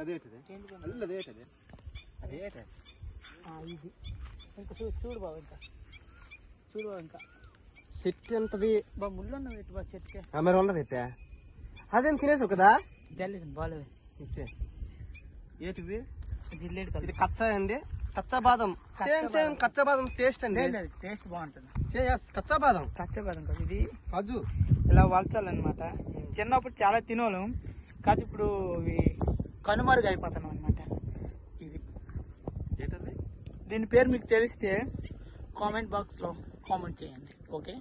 అదేటది అల్ల అదేటది అదేటది ఇది ఇంకా చూడు బాబు ఇంకా చూడు బాబు ఇంకా చెట్టు ఎంతది బాబు ముళ్ళు ఉన్నది ఇటు బాబు చెట్టుకే మరి ఉండదు అయితే అదేం తినేసావు కదా జల్లేదు బాగాలేదు ఇచ్చే ఏటివి జిల్లేడు ఇది కచ్చా అండి కచ్చా బాదం సేమ్ కచ్చా బాదం టేస్ట్ అండి టేస్ట్ బాగుంటుంది కచ్చా బాదం కచ్చబాదం కాదు ఇది కాజు ఇలా వలచాలన్నమాట చిన్నప్పుడు చాలా తినోళ్ళం కాదు ఇప్పుడు ఇవి కనుమరుగు అయిపోతాం అనమాట ఇది ఏంటది దీని పేరు మీకు తెలిస్తే కామెంట్ బాక్స్ లో కామెంట్ చేయండి ఓకే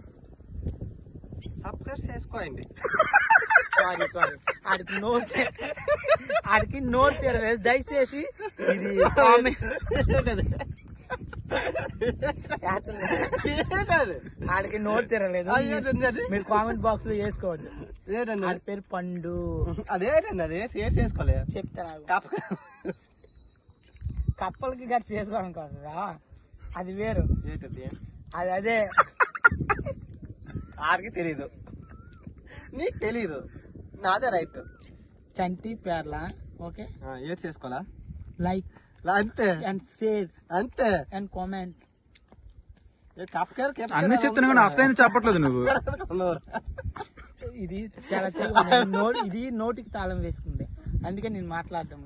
సబ్స్క్రైబ్ చేసుకోండి సారీ ఆడికి నోరు తీరలేదు దయచేసి ఇది కామెంట్ ఆడికి నోరు తీరలేదు మీరు కామెంట్ బాక్స్ లో వేసుకోవద్దు ఆడి పేరు పండు అదేటండి అదే షేర్ చేసుకోలేదు చెప్తాను కప్పలకి గట్టి చేసుకోవడం కదా అది వేరు ఏంటది అది అదే ఆడికి తెలీదు నీకు తెలీదు నాదే రైట్ చంటి పేర్ల ఓకే ఏది చేసుకోవాలా లైక్ అంతే అండ్ షేర్ అంతే అండ్ కామెంట్ అన్ని చెప్తున్నా కూడా అసలైంది చెప్పట్లేదు నువ్వు ఇది చాలా ఇది నోటికి తాళం వేస్తుంది అందుకే నేను మాట్లాడడం